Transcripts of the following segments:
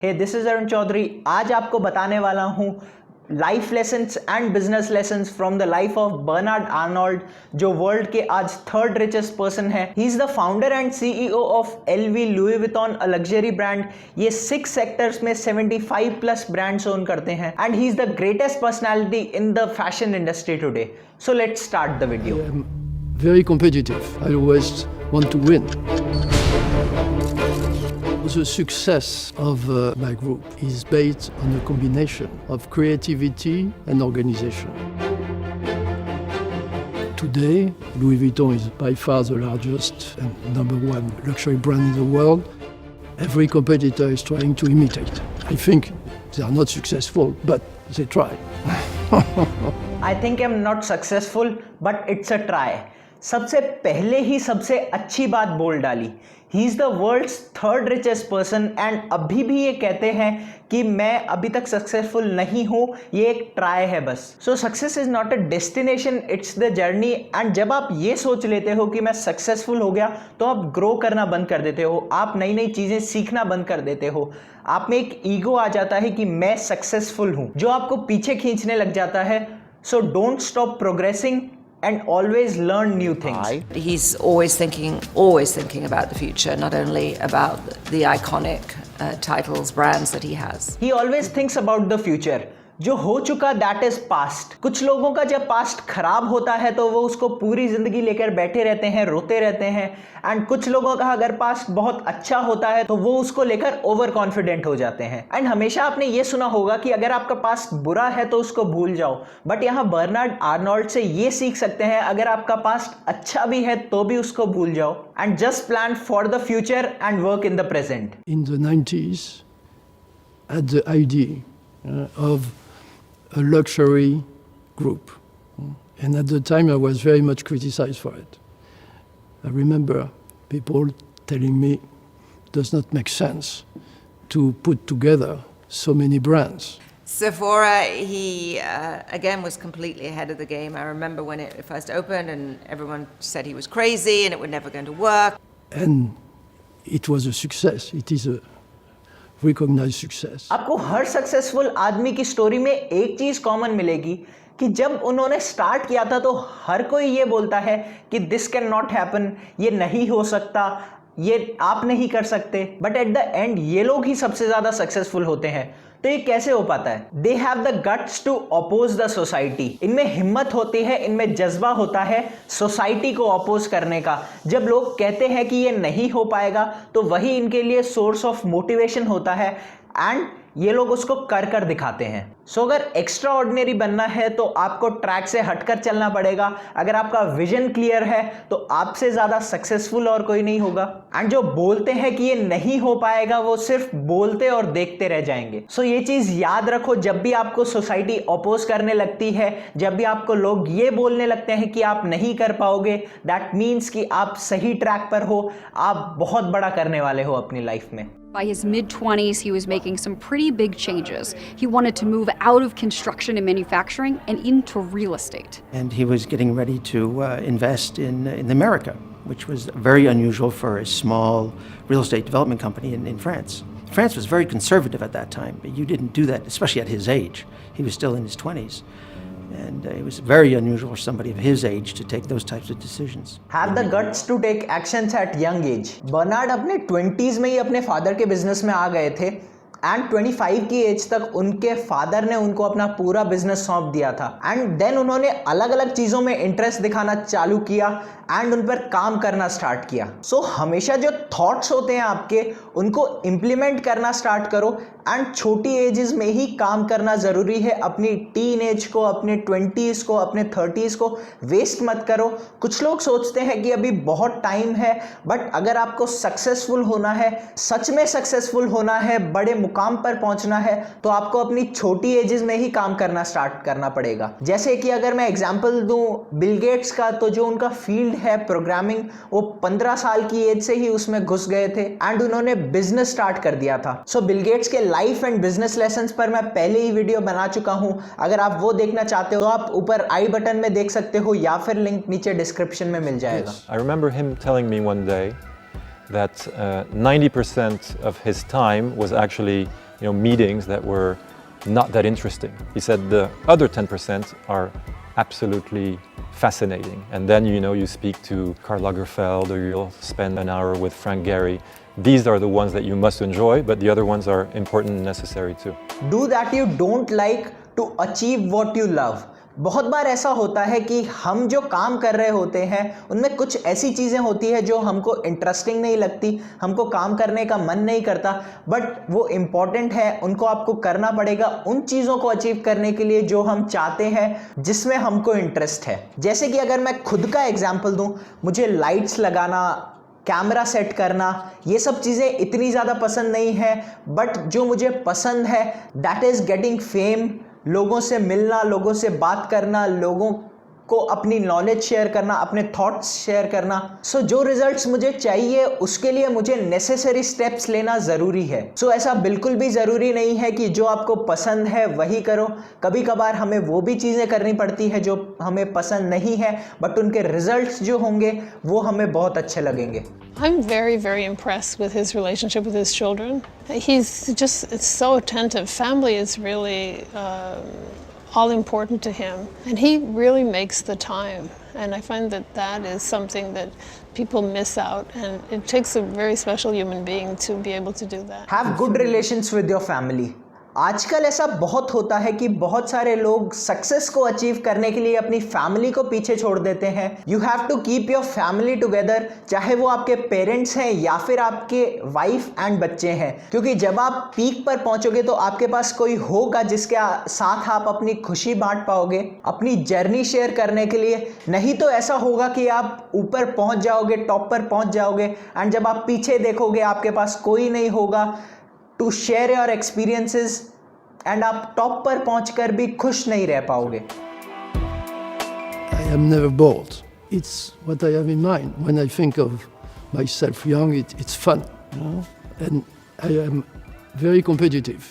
Hey this is Arun Chaudhary. आज आपको बताने वाला हूँ life lessons and business lessons from the life of Bernard Arnault, जो वर्ल्ड के आज थर्ड रिचेस्ट पर्सन है। He is the founder and CEO of LV Louis Vuitton, a luxury brand. ये 6 सेक्टर्स में 75 प्लस ब्रांड्स ओन करते हैं and he is the greatest personality in the fashion industry today. So let's start the video. I am very competitive. I always want to win. The success of my group is based on a combination of creativity and organization. Today, Louis Vuitton is by far the largest and number one luxury brand in the world. Every competitor is trying to imitate. I think they are not successful, but they try. I think I'm not successful, but it's a try. सबसे पहले ही सबसे अच्छी बात बोल डाली। He is the world's third richest person and अभी भी ये कहते हैं कि मैं अभी तक सक्सेसफुल नहीं हूं, ये एक ट्राई है बस। सो success is not a destination, it's the journey. And जब आप ये सोच लेते हो कि मैं सक्सेसफुल हो गया, तो आप ग्रो करना बंद कर देते हो, आप नई नई चीजें सीखना बंद कर देते हो। आप में एक ईगो आ जाता है कि मैं सक्सेसफुल हूं, जो आपको पीछे खींचने लग जाता है। So don't stop progressing and always learn new things. He's always thinking about the future, not only about the iconic titles, brands that he has. He always thinks about the future. जो हो चुका that is past. कुछ लोगों का जब past खराब होता है तो वो उसको पूरी जिंदगी लेकर बैठे रहते हैं, रोते रहते हैं। एंड कुछ लोगों का अगर पास्ट बहुत अच्छा होता है तो वो उसको लेकर ओवर कॉन्फिडेंट हो जाते हैं। एंड हमेशा आपने ये सुना होगा कि अगर आपका पास्ट बुरा है तो उसको भूल जाओ, बट यहाँ बर्नार्ड आर्नोल्ड से ये सीख सकते हैं, अगर आपका पास्ट अच्छा भी है तो भी उसको भूल जाओ and just plan for the future and work in the present. In the 90s, at the idea of a luxury group. And at the time I was very much criticized for it. I remember people telling me it does not make sense to put together so many brands. Sephora, he again was completely ahead of the game. I remember when it first opened and everyone said he was crazy and it was never going to work. And it was a success. It is a recognized success. आपको हर successful आदमी की story में एक चीज common मिलेगी कि जब उन्होंने स्टार्ट किया था तो हर कोई ये बोलता है कि दिस कैन नॉट हैपन, ये नहीं हो सकता, ये आप नहीं कर सकते। बट एट द एंड ये लोग ही सबसे ज्यादा सक्सेसफुल होते हैं। तो ये कैसे हो पाता है? They have the guts to oppose the society. इनमें हिम्मत होती है, इनमें जज्बा होता है सोसाइटी को अपोज करने का। जब लोग कहते हैं कि ये नहीं हो पाएगा तो वही इनके लिए सोर्स ऑफ मोटिवेशन होता है एंड ये लोग उसको कर कर दिखाते हैं। सो अगर एक्स्ट्रा ऑर्डिनरी बनना है तो आपको ट्रैक से हटकर चलना पड़ेगा। अगर आपका विजन क्लियर है तो आपसे ज्यादा सक्सेसफुल और कोई नहीं होगा। एंड जो बोलते हैं कि ये नहीं हो पाएगा वो सिर्फ बोलते और देखते रह जाएंगे। सो ये चीज याद रखो, जब भी आपको सोसाइटी अपोज करने लगती है, जब भी आपको लोग ये बोलने लगते हैं कि आप नहीं कर पाओगे, दैट मीन्स कि आप सही ट्रैक पर हो, आप बहुत बड़ा करने वाले हो अपनी लाइफ में। By his mid-20s, he was making some pretty big changes. He wanted to move out of construction and manufacturing and into real estate. And he was getting ready to invest in America, which was very unusual for a small real estate development company in France. France was very conservative at that time, but you didn't do that, especially at his age. He was still in his 20s. And it was very unusual for somebody of his age to take those types of decisions. Have the guts to take actions at young age. Bernard अपने 20s में ही अपने father के business में आ गए थे and 25 की as तक उनके फादर ने उनको अपना पूरा बिजनेस सौंप दिया था। एंड देन उन्होंने अलग अलग चीजों में इंटरेस्ट दिखाना चालू किया एंड उन पर काम करना स्टार्ट किया। सो हमेशा जो थॉट्स होते हैं आपके, उनको इंप्लीमेंट करना स्टार्ट करो एंड छोटी एजेस में ही काम करना जरूरी है। अपनी टीन एज को, अपने 20s को, अपने 30s को वेस्ट मत करो। कुछ लोग सोचते हैं कि अभी बहुत टाइम है, बट अगर आपको सक्सेसफुल होना है, सच में सक्सेसफुल होना है, बड़े मुकाम पर पहुंचना है, तो आपको अपनी छोटी एजेस में ही काम करना स्टार्ट करना पड़ेगा। जैसे कि अगर मैं एग्जांपल दूं बिल गेट्स का, तो जो उनका फील्ड है प्रोग्रामिंग, वो 15 साल की एज से ही उसमें घुस गए थे एंड उन्होंने बिजनेस स्टार्ट कर दिया था। सो बिल गेट्स के लाइफ एंड बिजनेस लेसन्स पर मैं पहले ही वीडियो बना चुका हूं। अगर आप वो देखना चाहते हो तो आप ऊपर आई बटन में देख सकते हो या फिर लिंक नीचे डिस्क्रिप्शन में मिल जाएगा। I remember him telling me one day that 90% of his time was actually meetings that were not that interesting. He said the other 10% are absolutely fascinating. And then, you speak to Karl Lagerfeld, or you'll spend an hour with Frank Gehry. These are the ones that you must enjoy, but the other ones are important and necessary too. Do that you don't like to achieve what you love. बहुत बार ऐसा होता है कि हम जो काम कर रहे होते हैं उनमें कुछ ऐसी चीज़ें होती है जो हमको इंटरेस्टिंग नहीं लगती, हमको काम करने का मन नहीं करता, बट वो इम्पॉर्टेंट है, उनको आपको करना पड़ेगा उन चीज़ों को अचीव करने के लिए जो हम चाहते हैं, जिसमें हमको इंटरेस्ट है। जैसे कि अगर मैं खुद का एग्जाम्पल दूं, मुझे लाइट्स लगाना, कैमरा सेट करना, ये सब चीज़ें इतनी ज़्यादा पसंद नहीं है, बट जो मुझे पसंद है दैट इज़ गेटिंग फेम, लोगों से मिलना, लोगों से बात करना, लोगों को अपनी नॉलेज शेयर करना, अपने थॉट्स शेयर करना। सो जो रिजल्ट्स मुझे चाहिए उसके लिए मुझे नेसेसरी स्टेप्स लेना ज़रूरी है। सो ऐसा बिल्कुल भी ज़रूरी नहीं है कि जो आपको पसंद है वही करो। कभी कभार हमें वो भी चीज़ें करनी पड़ती है जो हमें पसंद नहीं है, बट उनके रिजल्ट्स जो होंगे वो हमें बहुत अच्छे लगेंगे। I'm very, very impressed with his relationship with his children. It's so attentive. Family is really all important to him. And he really makes the time. And I find that is something that people miss out. And it takes a very special human being to be able to do that. Have good relations with your family. आजकल ऐसा बहुत होता है कि बहुत सारे लोग success को अचीव करने के लिए अपनी फैमिली को पीछे छोड़ देते हैं। You have to keep your family together, चाहे वो आपके पेरेंट्स हैं या फिर आपके वाइफ एंड बच्चे हैं, क्योंकि जब आप पीक पर पहुंचोगे तो आपके पास कोई होगा जिसके साथ आप अपनी खुशी बांट पाओगे, अपनी जर्नी शेयर करने के लिए। नहीं तो ऐसा होगा कि आप ऊपर पहुंच जाओगे, टॉप पर पहुंच जाओगे, एंड जब आप पीछे देखोगे आपके पास कोई नहीं होगा to share your experiences, and आप टॉप पर पहुंचकर भी खुश नहीं रह पाओगे। I am never bored. It's what I have in mind. When I think of myself young, it's fun. And I am very competitive.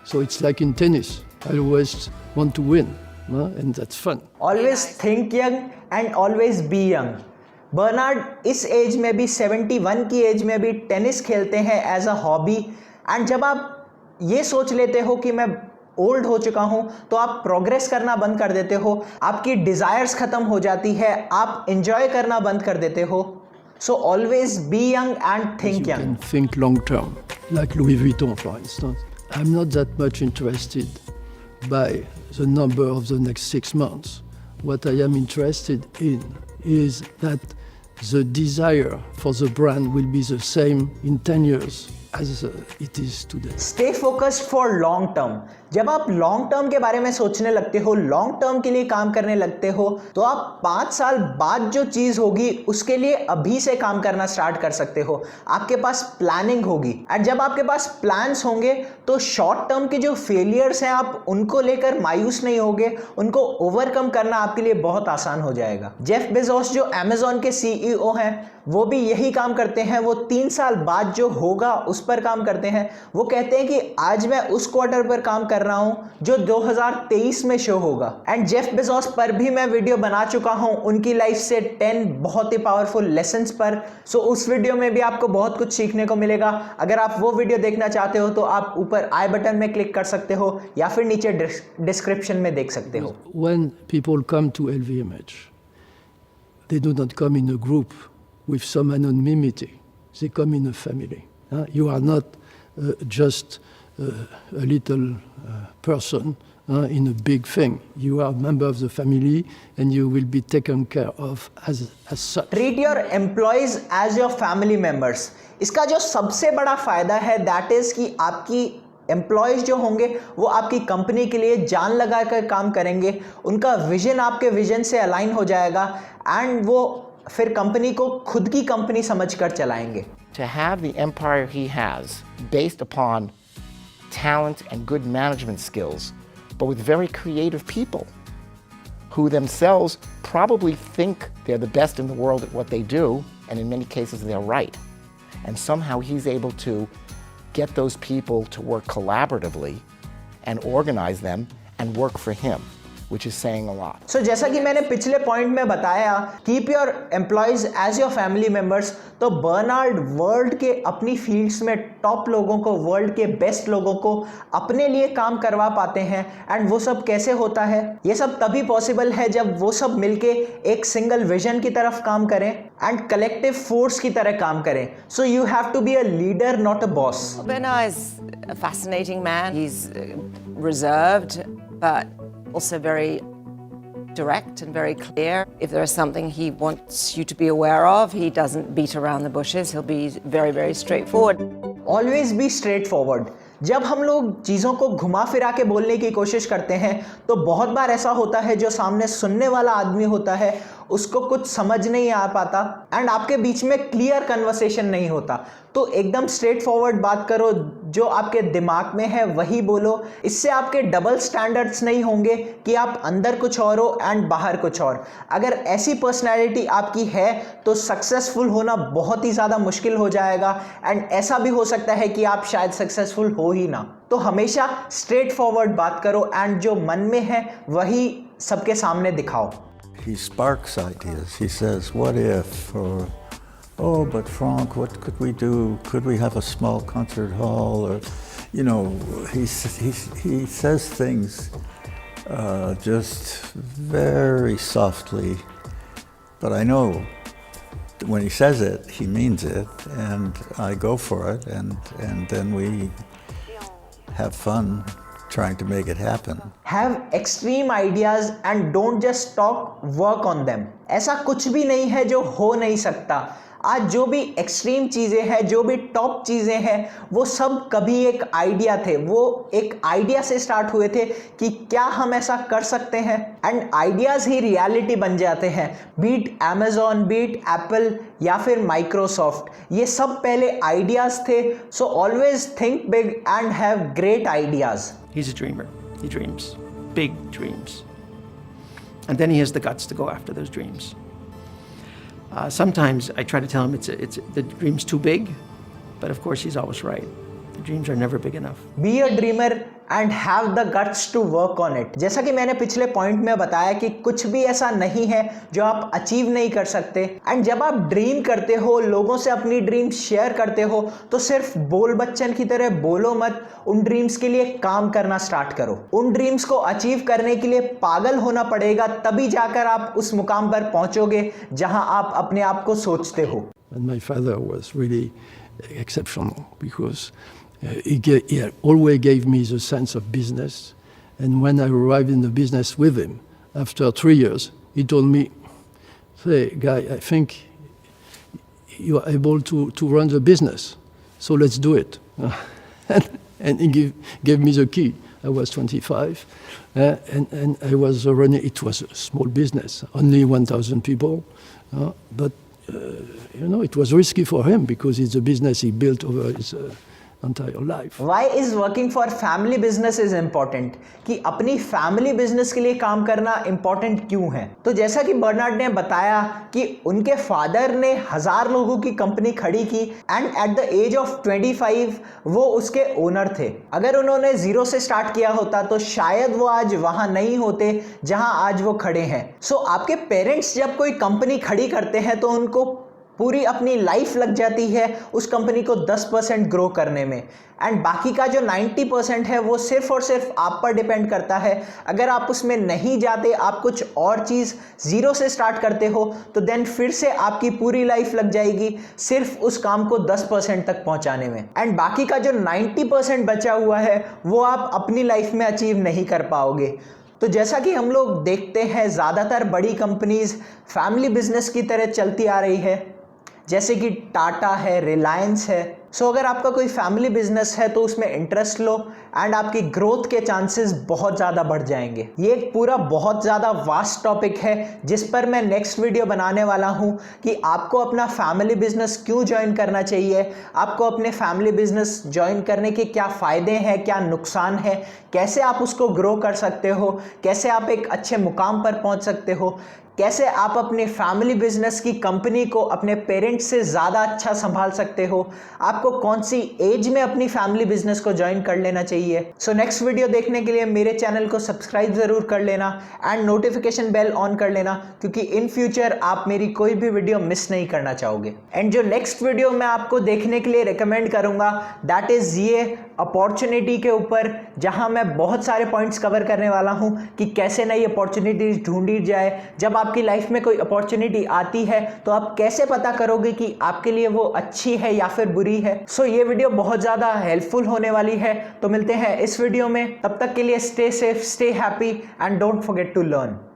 So it's like in tennis. I always want to win, and that's fun. Always think young and always be young. Bernard इस age में भी, 71 की as में भी tennis खेलते हैं as a hobby. And जब आप ये सोच लेते हो कि मैं ओल्ड हो चुका हूं, तो आप प्रोग्रेस करना बंद कर देते हो, आपकी डिजायर्स खत्म हो जाती है, आप एंजॉय करना बंद कर देते हो। So always be young and think young. You can think long term, like Louis Vuitton, for instance. I'm not that much interested by the number of the next 6 months. What I am interested in is that the desire for the brand will be the same in 10 years as it is today. Stay focused for long term. जब आप long term के बारे में सोचने लगते हो, long term के लिए काम करने लगते हो, तो आप 5 साल बाद जो चीज होगी उसके लिए अभी से काम करना स्टार्ट कर सकते हो। आपके पास प्लानिंग होगी, एंड जब आपके पास प्लान्स होंगे तो शॉर्ट टर्म के जो फेलियर्स हैं आप उनको लेकर मायूस नहीं होगे, उनको ओवरकम करना आपके लिए बहुत आसान हो जाएगा। जेफ बेजोस जो अमेजॉन के सीईओ हैं, वो भी यही काम करते हैं। वो 3 साल बाद जो होगा उस पर काम करते हैं। वो कहते हैं कि आज मैं उस क्वार्टर पर काम कर रहा हूं जो 2023 में शो होगा। एंड जेफ बेजोस पर भी मैं वीडियो बना चुका हूं, उनकी लाइफ से 10 बहुत ही पावरफुल लेसन्स पर। सो उस वीडियो में भी आपको बहुत कुछ सीखने को मिलेगा। अगर आप वो वीडियो देखना चाहते हो तो आप ऊपर आई बटन में क्लिक कर सकते हो या फिर नीचे डिस्क्रिप्शन में देख सकते हो। When people come to LVMH, they do not come in a group with some anonymity. They come in a family. You are not just a little person in a big thing. You are a member of the family and you will be taken care of as such. Treat your employees as your family members. इसका जो सबसे बड़ा फायदा है that is कि आपकी employees जो होंगे वो आपकी कंपनी के लिए जान लगा कर काम करेंगे, उनका विजन आपके विजन से अलाइन हो जाएगा, एंड वो फिर कंपनी को खुद की कंपनी समझकर चलाएंगे। To have the empire he has, based upon talent and good management skills, but with very creative people who themselves probably think they're the best in the world at what they do, and in many cases they're right. And somehow he's able to get those people to work collaboratively and organize them and work for him. which is saying a lot. So जैसा कि मैंने पिछले point में बताया, keep your employees as your family members, तो Bernard world के अपनी fields में टॉप लोगों को, वर्ल्ड के बेस्ट लोगों को अपने लिए काम करवा पाते हैं। एंड वो सब कैसे होता है? ये सब तभी पॉसिबल है जब वो सब मिलके एक सिंगल विजन की तरफ काम करें एंड कलेक्टिव फोर्स की तरह काम करें। So you have to be a leader, not a boss. Bernard is a fascinating man. He's reserved, but also very direct and very clear. If there is something he wants you to be aware of, he doesn't beat around the bushes. He'll be very, very straightforward. Always be straightforward. जब हम लोग चीज़ों को घुमा फिरा के बोलने की कोशिश करते हैं तो बहुत बार ऐसा होता है जो सामने सुनने वाला आदमी होता है उसको कुछ समझ नहीं आ पाता एंड आपके बीच में क्लियर कन्वर्सेशन नहीं होता। तो एकदम स्ट्रेट फॉरवर्ड बात करो, जो आपके दिमाग में है वही बोलो। इससे आपके डबल स्टैंडर्ड्स नहीं होंगे कि आप अंदर कुछ और हो एंड बाहर कुछ और। अगर ऐसी पर्सनैलिटी आपकी है तो सक्सेसफुल होना बहुत ही ज़्यादा मुश्किल हो जाएगा एंड ऐसा भी हो सकता है कि आप शायद सक्सेसफुल हो ही ना। तो हमेशा स्ट्रेट फॉरवर्ड बात करो एंड जो मन में है वही सबके सामने दिखाओ। He sparks ideas. He says, what if? Or, oh, but Frank, what could we do? Could we have a small concert hall? Or, you know, he says things just very softly. But I know when he says it, he means it. And I go for it. And then we have fun trying to make it happen. Have extreme ideas and don't just talk, work on them. ऐसा कुछ भी नहीं है जो हो नहीं सकता। आज जो भी एक्सट्रीम चीज़ें हैं, जो भी टॉप चीज़ें हैं, वो सब कभी एक आइडिया थे। वो एक आइडिया से स्टार्ट हुए थे कि क्या हम ऐसा कर सकते हैं एंड आइडियाज़ ही रियलिटी बन जाते हैं। बीट अमेज़ॉन, बीट एप्पल या फिर माइक्रोसॉफ्ट, ये सब पहले आइडियाज़ थे। So always think big and have great ideas. He's a dreamer. He dreams big dreams. And then he has the guts to go after those dreams. Sometimes I try to tell him the dream's too big, but of course he's always right. The dreams are never big enough. Be a dreamer and have the guts to work on it. जैसा कि मैंने पिछले point में बताया कि कुछ भी ऐसा नहीं है जो आप अचीव नहीं कर सकते एंड जब आप ड्रीम करते हो, लोगों से अपनी ड्रीम शेयर करते हो, तो सिर्फ बोल बच्चन की तरह बोलो मत, उन ड्रीम्स के लिए काम करना स्टार्ट करो। उन ड्रीम्स को अचीव करने के लिए पागल होना पड़ेगा, तभी जाकर आप उस मुकाम पर पहुंचोगे जहां आप अपने आप को सोचते हो। And my father was really exceptional because he always gave me the sense of business. And when I arrived in the business with him, after 3 years, he told me, "Say, Guy, I think you are able to run the business, so let's do it." And he gave me the key. I was 25, and I was running. It was a small business, only 1,000 people, but you know, it was risky for him because it's a business he built over his entire life. Why is working for family business is important? कि अपनी family business के लिए काम करना important क्यों है? तो जैसा कि बर्नार्ड ने बताया कि उनके फादर ने 1000 लोगों की कंपनी खड़ी की and at the age of 25 वो उसके ओनर थे। अगर उन्होंने जीरो से स्टार्ट किया होता तो शायद वो आज वहां नहीं होते जहां आज वो खड़े हैं। सो आपके पेरेंट्स जब कोई कंपनी खड़ी करते हैं तो उनको पूरी अपनी लाइफ लग जाती है उस कंपनी को 10% ग्रो करने में एंड बाकी का जो 90% है वो सिर्फ और सिर्फ आप पर डिपेंड करता है। अगर आप उसमें नहीं जाते, आप कुछ और चीज़ जीरो से स्टार्ट करते हो तो देन फिर से आपकी पूरी लाइफ लग जाएगी सिर्फ उस काम को 10% तक पहुंचाने में एंड बाकी का जो 90% बचा हुआ है वो आप अपनी लाइफ में अचीव नहीं कर पाओगे। तो जैसा कि हम लोग देखते हैं ज़्यादातर बड़ी कंपनीज फैमिली बिजनेस की तरह चलती आ रही है, जैसे कि टाटा है, रिलायंस है। सो अगर आपका कोई फैमिली बिजनेस है तो उसमें इंटरेस्ट लो एंड आपकी ग्रोथ के चांसेस बहुत ज़्यादा बढ़ जाएंगे। ये एक पूरा बहुत ज़्यादा वास्ट टॉपिक है जिस पर मैं नेक्स्ट वीडियो बनाने वाला हूँ कि आपको अपना फैमिली बिजनेस क्यों ज्वाइन करना चाहिए, आपको अपने फैमिली बिजनेस ज्वाइन करने के क्या फ़ायदे हैं, क्या नुकसान है, कैसे आप उसको ग्रो कर सकते हो, कैसे आप एक अच्छे मुकाम पर पहुँच सकते हो, कैसे आप अपने फैमिली बिजनेस की कंपनी को अपने पेरेंट्स से ज़्यादा अच्छा संभाल सकते हो, आपको आपको कौन सी एज में अपनी फैमिली बिजनेस को ज्वाइन कर लेना चाहिए। सो नेक्स्ट वीडियो देखने के लिए मेरे चैनल को सब्सक्राइब जरूर कर लेना एंड नोटिफिकेशन बेल ऑन कर लेना, क्योंकि इन फ्यूचर आप मेरी कोई भी वीडियो मिस नहीं करना चाहोगे। एंड जो नेक्स्ट वीडियो मैं आपको देखने के लिए रिकमेंड करूंगा दैट इज ये अपॉर्चुनिटी के ऊपर, जहां मैं बहुत सारे पॉइंट्स कवर करने वाला हूं कि कैसे नई अपॉर्चुनिटीज ढूंढी जाए। जब आपकी लाइफ में कोई अपॉर्चुनिटी आती है तो आप कैसे पता करोगे कि आपके लिए वो अच्छी है या फिर बुरी है। सो ये वीडियो बहुत ज़्यादा हेल्पफुल होने वाली है। तो मिलते हैं इस वीडियो में, तब तक के लिए stay safe, stay happy and don't forget to learn.